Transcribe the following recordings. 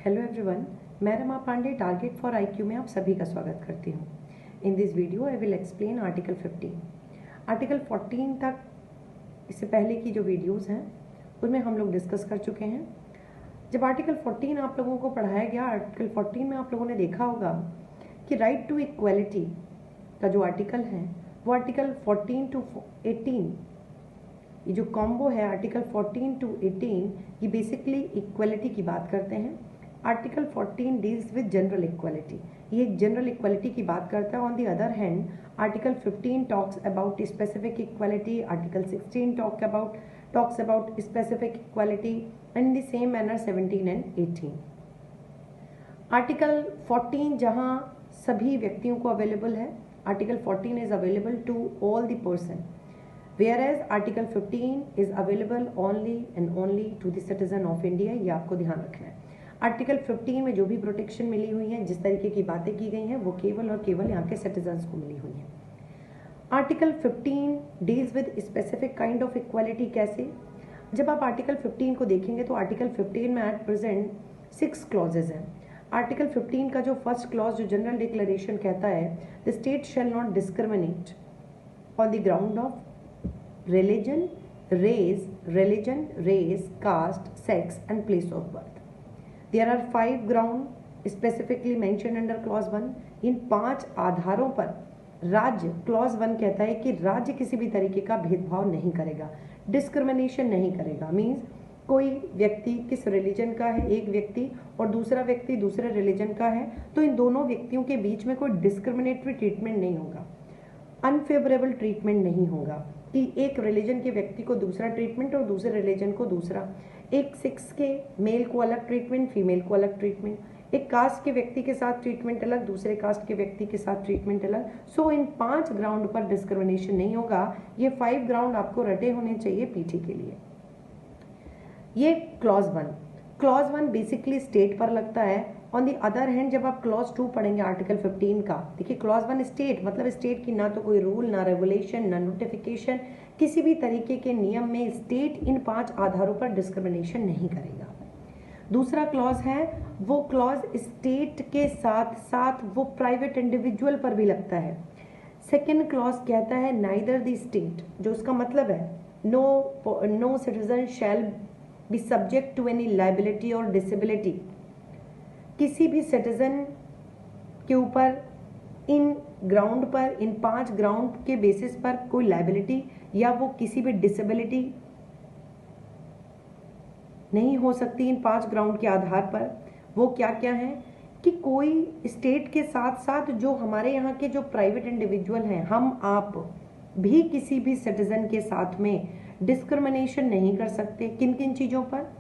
Hello everyone, मैं Rama Pandey target for IQ में आप सभी का स्वागत करती हूँ। In this video I will explain article 15। Article 14 तक इससे पहले की जो वीडियोस हैं उनमें हम लोग डिस्कस कर चुके हैं। जब आर्टिकल 14 आप लोगों को पढ़ाया गया, आर्टिकल 14 में आप लोगों ने देखा होगा कि राइट टू इक्वलिटी का जो आर्टिकल है वो आर्टिकल 14 टू 18, ये जो कॉम्बो है आर्टिकल 14 टू 18 ये बेसिकली इक्वलिटी की बात करते हैं। Article 14 deals with general equality, ये जनरल इक्वलिटी की बात करता है। On the other hand article 15 talks about specific equality, article 16 talks about specific equality and in the same manner 17 and 18। Article 14 जहां सभी व्यक्तियों को अवेलेबल है, article 14 is available to all the person, whereas article 15 is available only and only to the citizen of India। ये आपको ध्यान रखना है। आर्टिकल 15 में जो भी प्रोटेक्शन मिली हुई है, जिस तरीके की बातें की गई हैं, वो केवल और केवल यहाँ के सिटीजन्स को मिली हुई है। Article 15 deals with specific kind of equality. कैसे? जब आप आर्टिकल 15 को देखेंगे तो आर्टिकल 15 में एट प्रेजेंट 6 क्लॉजेज हैं। आर्टिकल 15 का जो फर्स्ट क्लॉज जो जनरल डिक्लेरेशन कहता है, the state shall not discriminate on the ground of religion, race, caste, sex and place of birth. There are 5 ground specifically mentioned under clause 1। इन 5 आधारों पर राज्य, clause 1 कहता है कि राज्य किसी भी तरीके का भेदभाव नहीं करेगा, डिस्क्रिमिनेशन नहीं करेगा। मीन्स कोई व्यक्ति किस रिलीजन का है, एक व्यक्ति और दूसरा व्यक्ति दूसरे रिलीजन का है, तो इन दोनों व्यक्तियों के बीच में कोई डिस्क्रिमिनेटरी ट्रीटमेंट नहीं होगा, अनफेवरेबल ट्रीटमेंट नहीं होगा कि एक रिलीजन के व्यक्ति को दूसरा ट्रीटमेंट और दूसरे रिलीजन को दूसरा, एक सेक्स के मेल को अलग ट्रीटमेंट, फीमेल को अलग ट्रीटमेंट, एक कास्ट के व्यक्ति के साथ ट्रीटमेंट अलग, दूसरे कास्ट के व्यक्ति के साथ ट्रीटमेंट अलग। सो इन 5 ग्राउंड पर डिस्क्रिमिनेशन नहीं होगा। ये 5 ग्राउंड आपको रटे होने चाहिए पीटी के लिए। ये क्लॉज 1। क्लॉज 1 बेसिकली स्टेट पर लगता है। ऑन दी अदर हैंड जब आप क्लॉज 2 पढ़ेंगे आर्टिकल 15 का, देखिए क्लॉज 1 स्टेट मतलब स्टेट की ना तो कोई रूल, ना रेगुलेशन, ना नोटिफिकेशन, किसी भी तरीके के नियम में स्टेट इन 5 आधारों पर डिस्क्रिमिनेशन नहीं करेगा। दूसरा क्लॉज है वो क्लॉज स्टेट के साथ साथ वो प्राइवेट इंडिविजुअल पर भी लगता है। सेकेंड क्लॉज कहता है नाइदर द स्टेट, जो उसका मतलब है no citizen shall be subject to any liability और डिसेबिलिटी। किसी भी सिटीजन के ऊपर इन ग्राउंड पर, इन 5 ग्राउंड के बेसिस पर कोई लायबिलिटी या वो किसी भी डिसेबिलिटी नहीं हो सकती। इन 5 ग्राउंड के आधार पर वो क्या क्या है कि कोई स्टेट के साथ साथ जो हमारे यहाँ के जो प्राइवेट इंडिविजुअल हैं, हम आप भी किसी भी सिटीजन के साथ में डिस्क्रिमिनेशन नहीं कर सकते। किन किन चीज़ों पर?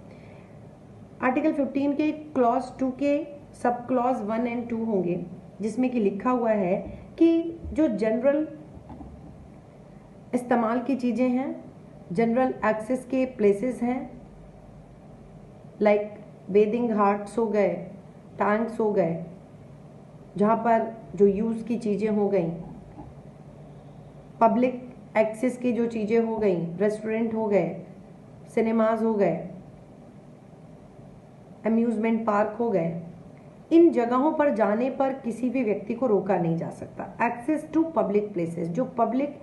आर्टिकल 15 के क्लॉज 2 के सब क्लॉज 1 एंड 2 होंगे, जिसमें कि लिखा हुआ है कि जो जनरल इस्तेमाल की चीज़ें हैं, जनरल एक्सेस के प्लेसेस हैं, लाइक बेदिंग घाट्स हो गए, टैंक्स हो गए, जहाँ पर जो यूज़ की चीज़ें हो गई, पब्लिक एक्सेस की जो चीज़ें हो गई, रेस्टोरेंट हो गए, सिनेमाज हो गए, अम्यूजमेंट पार्क हो गए, इन जगहों पर जाने पर किसी भी व्यक्ति को रोका नहीं जा सकता। एक्सेस टू पब्लिक प्लेसेस, जो पब्लिक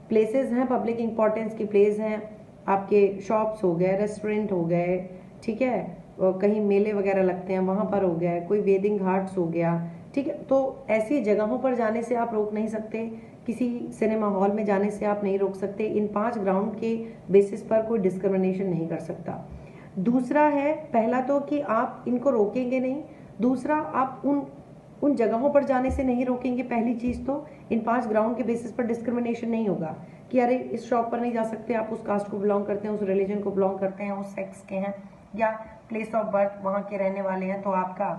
प्लेसेस हैं, पब्लिक इंपॉर्टेंस की प्लेस हैं, आपके शॉप्स हो गए, रेस्टोरेंट हो गए, ठीक है, कहीं मेले वगैरह लगते हैं वहाँ पर हो गया, कोई वेदिंग घाट्स हो गया, ठीक है। तो ऐसी जगहों पर जाने से आप रोक नहीं सकते, किसी सिनेमा हॉल में जाने से आप नहीं रोक सकते। इन 5 ग्राउंड के बेसिस पर कोई डिस्क्रिमिनेशन नहीं कर सकता। दूसरा है, पहला तो कि आप इनको रोकेंगे नहीं, दूसरा आप उन जगहों पर जाने से नहीं रोकेंगे। पहली चीज़ तो इन 5 ग्राउंड के बेसिस पर डिस्क्रिमिनेशन नहीं होगा कि अरे इस शॉप पर नहीं जा सकते, आप उस कास्ट को बिलोंग करते हैं, उस रिलीजन को बिलोंग करते हैं, उस सेक्स के हैं या प्लेस ऑफ बर्थ वहाँ के रहने वाले हैं, तो आपका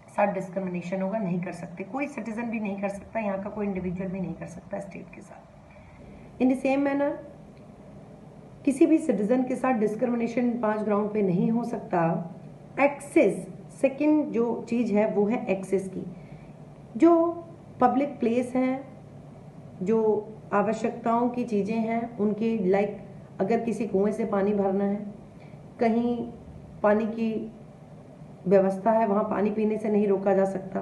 साथ डिस्क्रिमिनेशन होगा, नहीं कर सकते। कोई सिटीजन भी नहीं कर सकता, यहाँ का कोई इंडिविजुअल भी नहीं कर सकता स्टेट के साथ। इन द सेम मैनर किसी भी सिटीजन के साथ डिस्क्रिमिनेशन 5 ग्राउंड पे नहीं हो सकता। एक्सेस, सेकंड जो चीज़ है वो है एक्सेस की। जो पब्लिक प्लेस हैं, जो आवश्यकताओं की चीज़ें हैं उनकी, लाइक अगर किसी कुएं से पानी भरना है, कहीं पानी की व्यवस्था है वहाँ पानी पीने से नहीं रोका जा सकता,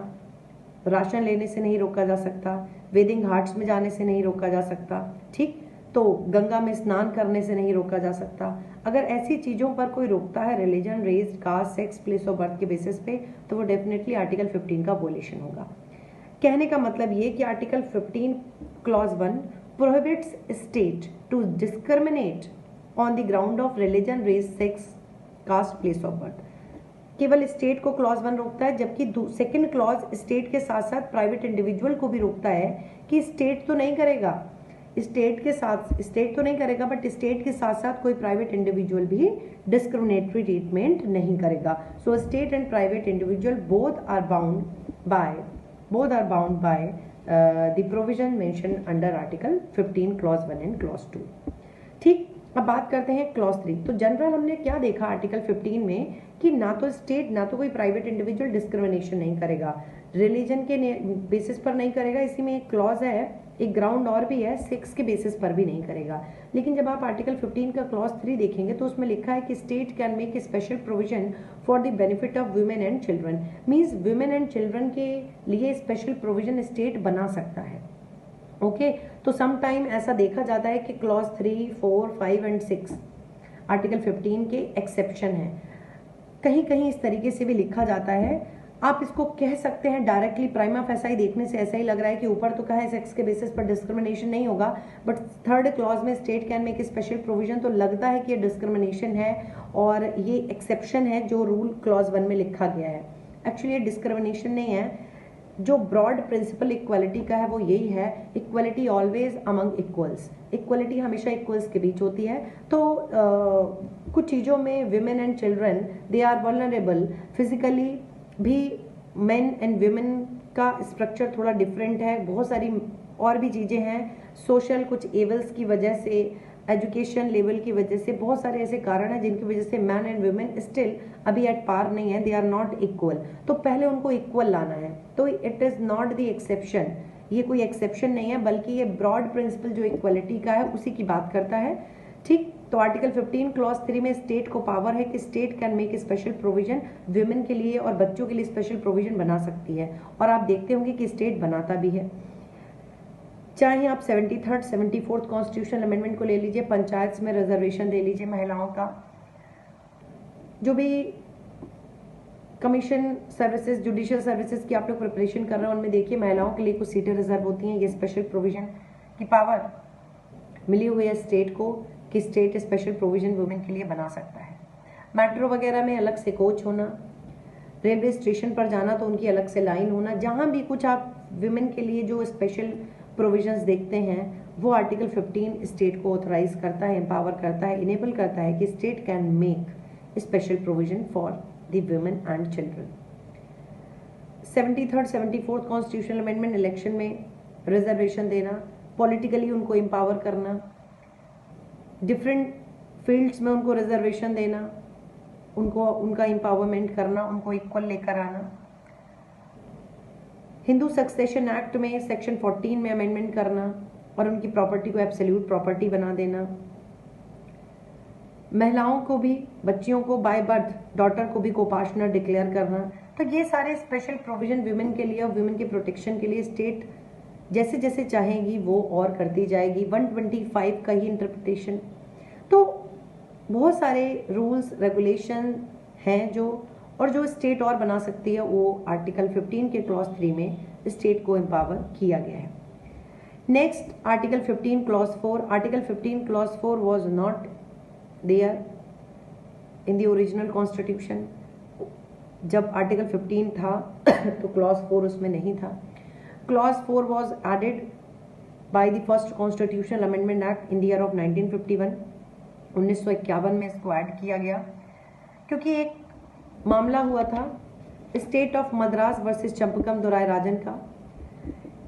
राशन लेने से नहीं रोका जा सकता, वेदिंग घाट्स में जाने से नहीं रोका जा सकता, ठीक, तो गंगा में स्नान करने से नहीं रोका जा सकता। अगर ऐसी चीज़ों पर कोई रोकता है religion, race, caste, sex, place of birth के बेसिस पे, तो वो डेफिनेटली आर्टिकल 15 का वोलेशन होगा। कहने का मतलब ये कि article 15 clause 1 prohibits state to discriminate on the ground of religion, race, sex, caste, place of birth. केवल स्टेट को क्लॉज 1 रोकता है, जबकि सेकंड क्लॉज स्टेट के साथ साथ प्राइवेट इंडिविजुअल को भी रोकता है कि स्टेट तो नहीं करेगा, स्टेट तो नहीं करेगा, बट स्टेट के साथ साथ कोई प्राइवेट इंडिविजुअल भी डिस्क्रिमिनेटरी ट्रीटमेंट नहीं करेगा। So state and private individual both are bound by the provision mention under article 15 clause 1 and clause 2। ठीक, अब बात करते हैं क्लॉज 3। तो जनरल हमने क्या देखा आर्टिकल 15 में कि ना तो स्टेट ना तो कोई प्राइवेट इंडिविजुअल डिस्क्रिमिनेशन नहीं करेगा, रिलीजन के बेसिस पर नहीं करेगा, इसी में एक क्लॉज है, एक ग्राउंड और भी है, सेक्स के बेसिस पर भी नहीं करेगा। लेकिन जब आप आर्टिकल 15 का क्लॉज 3 देखेंगे तो उसमें लिखा है कि state can make a special provision for the benefit of women and children. Means women and children के लिए स्पेशल प्रोविजन स्टेट बना सकता है। ओके, तो सम टाइम ऐसा देखा जाता है कि क्लॉज 3, 4, 5 एंड 6 आर्टिकल 15 के एक्सेप्शन है। कहीं कहीं इस तरीके से भी लिखा जाता है। आप इसको कह सकते हैं डायरेक्टली प्राइमा फेसाई देखने से ऐसा ही लग रहा है कि ऊपर तो कहा है सेक्स के बेसिस पर डिस्क्रिमिनेशन नहीं होगा, बट थर्ड क्लॉज में state can make special provision, तो लगता है कि ये डिस्क्रिमिनेशन है और ये एक्सेप्शन है जो रूल क्लॉज 1 में लिखा गया है। एक्चुअली ये डिस्क्रिमिनेशन नहीं है। जो ब्रॉड प्रिंसिपल इक्वालिटी का है वो यही है, equality always among equals, equality हमेशा इक्वल्स के बीच होती है। तो कुछ चीज़ों में women and children they are vulnerable physically भी, मेन एंड विमेन का स्ट्रक्चर थोड़ा डिफरेंट है, बहुत सारी और भी चीज़ें हैं, सोशल कुछ एवल्स की वजह से, एजुकेशन लेवल की वजह से, बहुत सारे ऐसे कारण हैं जिनकी वजह से मैन एंड वुमेन स्टिल अभी एट पार नहीं है, दे आर नॉट इक्वल। तो पहले उनको इक्वल लाना है, तो it is not the exception, ये कोई एक्सेप्शन नहीं है, बल्कि ये ब्रॉड प्रिंसिपल जो इक्वलिटी का है उसी की बात करता है। ठीक, तो आर्टिकल 15 क्लॉज 3 में स्टेट को पावर है कि state can make special provision, women के लिए और बच्चों के लिए स्पेशल प्रोविजन बना सकती है, और आप देखते होंगे कि स्टेट बनाता भी है। चाहे आप 73rd 74th कॉन्स्टिट्यूशनल अमेंडमेंट को ले लीजिए, पंचायत में रिजर्वेशन दे लीजिए महिलाओं का, जो भी कमीशन सर्विसेज, जुडिशियल सर्विसेज की आप लोग प्रिपरेशन कर रहे हैं उनमें देखिए महिलाओं के लिए कुछ सीटें रिजर्व होती हैं। ये स्पेशल प्रोविजन की पावर मिली हुई है स्टेट को कि स्टेट स्पेशल प्रोविजन वुमेन के लिए बना सकता है। मेट्रो वगैरह में अलग से कोच होना, रेलवे स्टेशन पर जाना तो उनकी अलग से लाइन होना, जहाँ भी कुछ आप वुमेन के लिए जो स्पेशल प्रोविजंस देखते हैं वो आर्टिकल 15 स्टेट को ऑथराइज करता है, एम्पावर करता है, इनेबल करता है कि state can make special provision for the women and children. 73rd 74th constitutional amendment, election में रिजर्वेशन देना, पॉलिटिकली उनको एम्पावर करना, डिफरेंट फील्ड्स में उनको रिजर्वेशन देना, उनको उनका एम्पावरमेंट करना, उनको इक्वल लेकर आना। हिंदू सक्सेशन एक्ट में सेक्शन 14 में अमेंडमेंट करना और उनकी प्रॉपर्टी को एब्सोल्यूट प्रॉपर्टी बना देना। महिलाओं को भी, बच्चियों को बाय बर्थ डॉटर को भी कोपार्टनर डिक्लेयर करना। तो ये सारे स्पेशल प्रोविजन वुमेन के लिए और वुमेन के प्रोटेक्शन के लिए स्टेट जैसे जैसे चाहेगी वो और करती जाएगी। 125 का ही इंटरप्रिटेशन, तो बहुत सारे रूल्स रेगुलेशन हैं जो स्टेट और बना सकती है, वो आर्टिकल 15 के क्लॉज 3 में स्टेट को एम्पावर किया गया है। Next article 15 clause 4। Article 15 clause 4 was not there in the original constitution. जब आर्टिकल 15 था तो क्लॉज 4 उसमें नहीं था। Clause 4 was added by the first constitutional amendment act in the year of 1951। 1951 में इसको ऐड किया गया क्योंकि एक मामला हुआ था State of Madras versus Champakam Dorai Rajan का।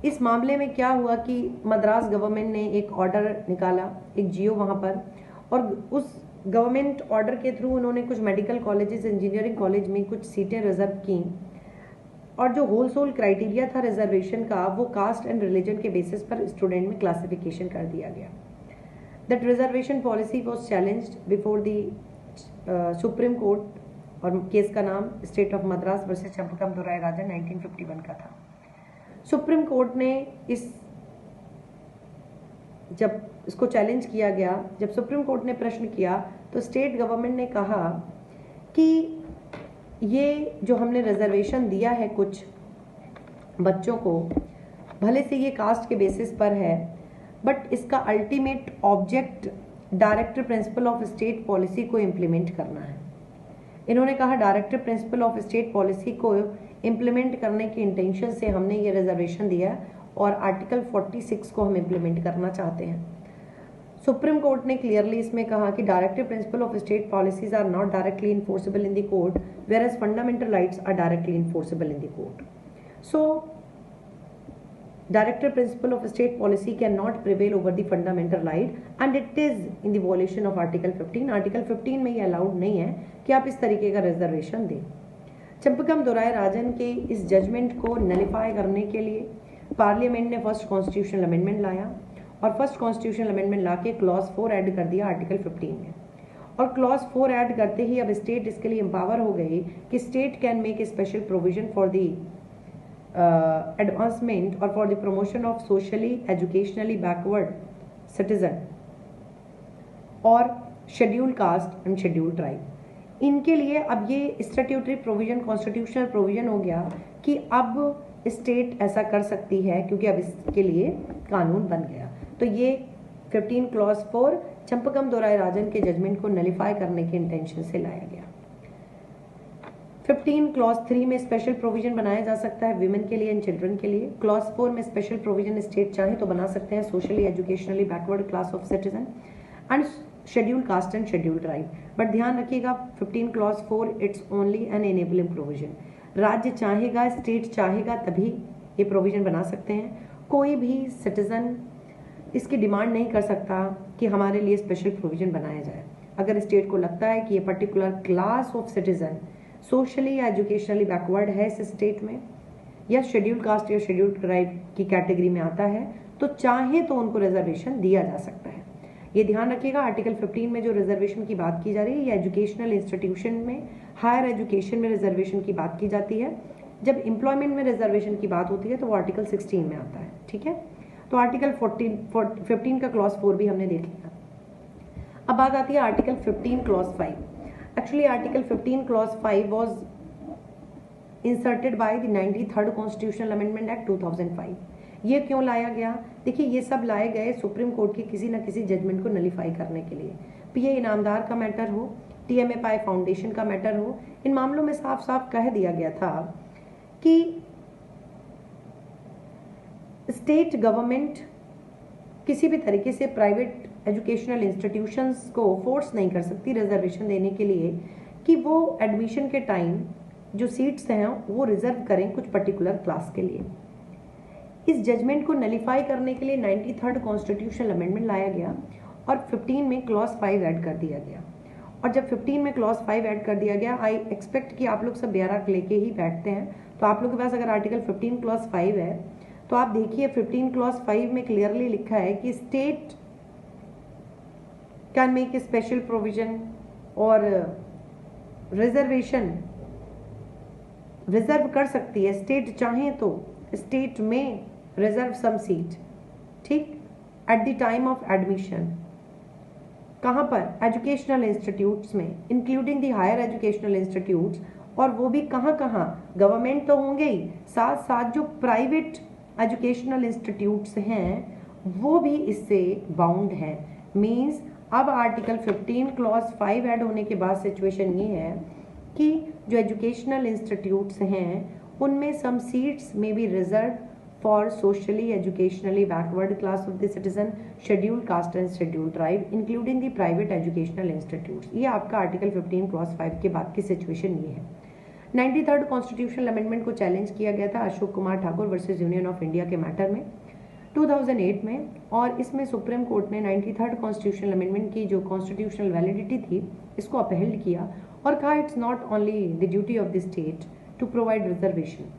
इस मामले में क्या हुआ कि मद्रास गवर्नमेंट ने एक ऑर्डर निकाला, एक जियो वहाँ पर, और उस गवर्नमेंट ऑर्डर के थ्रू उन्होंने कुछ मेडिकल कॉलेजेस, इंजीनियरिंग कॉलेज में कुछ सीटें रिजर्व की, और जो होल सोल क्राइटेरिया था रिजर्वेशन का वो कास्ट एंड रिलीजन के बेसिस पर स्टूडेंट में क्लासिफिकेशन कर दिया गया। That reservation policy was challenged before the supreme court और केस का नाम state of Madras versus Champakam Dorai Rajan 1951 का था। सुप्रीम कोर्ट ने जब इसको चैलेंज किया गया, जब सुप्रीम कोर्ट ने प्रश्न किया तो स्टेट गवर्नमेंट ने कहा कि ये जो हमने रिजर्वेशन दिया है कुछ बच्चों को, भले से ये कास्ट के बेसिस पर है, बट इसका ultimate object director principal of state policy को इम्प्लीमेंट करना है। इन्होंने कहा director principal of state policy को इम्प्लीमेंट करने की इंटेंशन से हमने ये रिजर्वेशन दिया और आर्टिकल 46 को हम इम्प्लीमेंट करना चाहते हैं। सुप्रीम कोर्ट ने क्लियरली इसमें कहा कि directive principle of state policies are not directly enforceable in the court whereas fundamental rights are directly enforceable in the court. So directive principle of state policy cannot prevail over the fundamental right and it is in the violation of article 15। article 15 में ये allowed नहीं है कि आप इस तरीके का reservation दें। चंपकम दोराई राजन के इस जजमेंट को नलिफाई करने के लिए पार्लियामेंट ने फर्स्ट कॉन्स्टिट्यूशनल अमेंडमेंट लाया और फर्स्ट कॉन्स्टिट्यूशनल अमेंडमेंट ला के क्लॉज 4 ऐड कर दिया आर्टिकल 15 में। और क्लॉज 4 ऐड करते ही अब स्टेट इसके लिए एम्पावर हो गई कि state can make a special provision for the advancement or for the promotion of socially educationally backward citizen और scheduled caste and scheduled tribe। इनके लिए अब ये स्टैट्यूटरी प्रोविजन कॉन्स्टिट्यूशनल प्रोविजन हो गया कि अब स्टेट ऐसा कर सकती है क्योंकि अब इसके लिए कानून बन गया। तो ये 15 क्लॉज 4 चंपकम दोराई राजन के जजमेंट को नलिफाई करने के इंटेंशन से लाया गया। 15 क्लॉज 3 में स्पेशल प्रोविजन बनाया जा सकता है विमेन के लिए एंड चिल्ड्रन के लिए। क्लॉज 4 में स्पेशल प्रोविजन स्टेट चाहे तो बना सकते हैं socially educationally backward class of citizen and scheduled caste and scheduled tribe. But ध्यान रखिएगा 15 clause 4 it's only an enabling provision. राज्य चाहेगा, स्टेट चाहेगा तभी ये प्रोविजन बना सकते हैं। कोई भी सिटीजन इसकी डिमांड नहीं कर सकता कि हमारे लिए स्पेशल प्रोविजन बनाया जाए। अगर स्टेट को लगता है कि ये particular class of citizen socially या एजुकेशनली बैकवर्ड है इस स्टेट में या शेड्यूल्ड कास्ट या शेड्यूल्ड ट्राइब की कैटेगरी में आता है तो चाहे तो उनको रिजर्वेशन दिया जा सकता है। ये ध्यान रखिएगा आर्टिकल 15 में जो रिजर्वेशन की बात की जा रही है या एजुकेशनल इंस्टीट्यूशन में हायर एजुकेशन में रिजर्वेशन की बात की जाती है। जब एम्प्लॉयमेंट में रिजर्वेशन की बात होती है तो वो आर्टिकल 16 में आता है। ठीक है, तो आर्टिकल 15 का क्लॉज 4 भी हमने देख लिया। अब बात आती है article 15 clause 5। Actually, Article 15 Clause 5 was inserted by the 93rd Constitutional Amendment Act 2005। ये क्यों लाया गया? देखिए ये सब लाए गए सुप्रीम कोर्ट के किसी न किसी जजमेंट को नलिफाई करने के लिए। पीए इनामदार का मैटर हो, टीएमए पाई फाउंडेशन का मैटर हो, इन मामलों में साफ साफ कह दिया गया था कि स्टेट गवर्नमेंट किसी भी तरीके से प्राइवेट एजुकेशनल इंस्टीट्यूशंस को फोर्स नहीं कर सकती रिजर्वेशन देने के लिए कि वो एडमिशन के टाइम जो सीट्स हैं वो रिजर्व करें कुछ पर्टिकुलर क्लास के लिए। इस जजमेंट को नलिफाई करने के लिए 93rd कॉन्स्टिट्यूशनल अमेंडमेंट लाया गया और 15 में क्लॉज 5 ऐड कर दिया गया। और जब 15 में क्लॉज 5 ऐड कर दिया गया, आई एक्सपेक्ट कि आप लोग सब BRR लेके ही बैठते हैं, तो आप लोग के पास अगर आर्टिकल 15 क्लॉज 5 है तो आप देखिए 15 क्लॉज 5 में क्लियरली लिखा है कि state can make a special provision और रिजर्वेशन रिजर्व कर सकती है स्टेट चाहे तो स्टेट में रिजर्व सम सीट, ठीक, at the time of admission. कहाँ पर? एजुकेशनल इंस्टीट्यूट्स में, including the higher educational institutes. और वो भी कहाँ कहाँ? गवर्नमेंट तो होंगे ही, साथ साथ जो प्राइवेट एजुकेशनल इंस्टीट्यूट्स हैं वो भी इससे बाउंड हैं। मीन्स अब आर्टिकल 15 क्लॉज 5 ऐड होने के बाद सिचुएशन ये है कि जो एजुकेशनल इंस्टीट्यूट्स हैं उनमें सम सीट्स में be reserve for socially educationally backward class of the citizen, scheduled caste and scheduled tribe, including the private educational institutes. ये आपका आर्टिकल 15 क्लॉज 5 के बाद की सिचुएशन ये है। 93rd कॉन्स्टिट्यूशनल अमेंडमेंट को चैलेंज किया गया था Ashok Kumar Thakur versus union of India के मैटर में 2008 में, और इसमें सुप्रीम कोर्ट ने 93rd कॉन्स्टिट्यूशनल अमेंडमेंट की जो कॉन्स्टिट्यूशनल वैलिडिटी थी इसको अपहेल्ड किया और कहा it's not only the duty of the state to provide reservation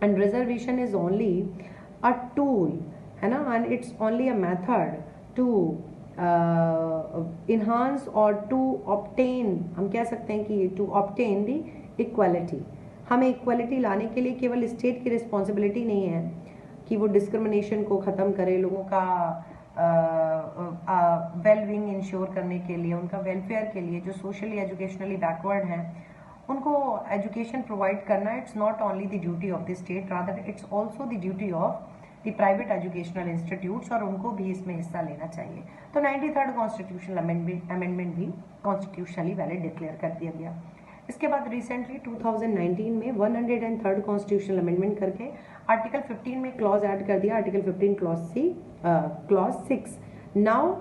and reservation is only a tool, है ना, and it's only a method to enhance और टू ऑब्टेन, हम कह सकते हैं कि टू ऑब्टेन दी इक्वालिटी, हमें इक्वालिटी लाने के लिए केवल स्टेट की रिस्पॉन्सिबिलिटी नहीं है कि वो डिस्क्रिमिनेशन को ख़त्म करे, लोगों का वेल बीइंग इंश्योर करने के लिए, उनका वेलफेयर के लिए, जो सोशली एजुकेशनली बैकवर्ड हैं उनको एजुकेशन प्रोवाइड करना, it's not only the duty of the state, rather it's also the duty of the private educational institutes, और उनको भी इसमें हिस्सा लेना चाहिए। तो 93rd कॉन्स्टिट्यूशनल अमेंडमेंट भी कॉन्स्टिट्यूशनली वैलिड डिक्लेयर कर दिया गया। इसके बाद रिसेंटली 2019 में 103rd कॉन्स्टिट्यूशनल अमेंडमेंट करके आर्टिकल 15 में क्लॉज ऐड कर दिया, आर्टिकल 15 क्लॉज 6। नाउ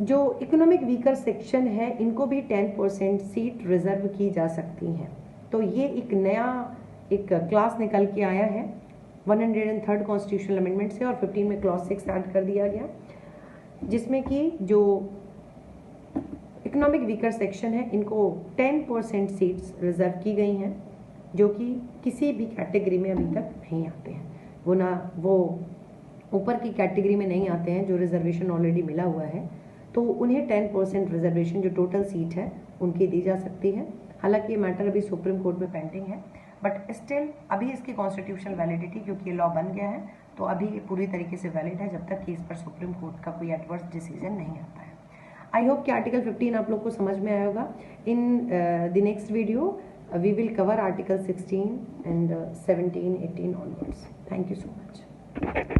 जो इकोनॉमिक वीकर सेक्शन है इनको भी 10% सीट रिजर्व की जा सकती हैं। तो ये एक नया एक क्लास निकल के आया है 103rd कॉन्स्टिट्यूशनल अमेंडमेंट से, और 15 में क्लॉज 6 ऐड कर दिया गया, जिसमें कि जो इकोनॉमिक वीकर सेक्शन है इनको 10% सीट्स रिजर्व की गई हैं, जो कि किसी भी कैटेगरी में अभी तक नहीं आते हैं। वो ऊपर की कैटेगरी में नहीं आते हैं जो रिजर्वेशन ऑलरेडी मिला हुआ है, तो उन्हें 10% रिजर्वेशन जो टोटल सीट है उनकी दी जा सकती है। हालांकि ये मैटर अभी सुप्रीम कोर्ट में पेंडिंग है, बट स्टिल अभी इसकी कॉन्स्टिट्यूशनल वैलिडिटी, क्योंकि ये लॉ बन गया है तो अभी ये पूरी तरीके से वैलिड है जब तक कि इस पर सुप्रीम कोर्ट का कोई एडवर्स डिसीजन नहीं आता है। आई होप कि आर्टिकल 15 आप लोग को समझ में आया होगा। In the next video we will cover article 16 and 17, 18 onwards. Thank you so much.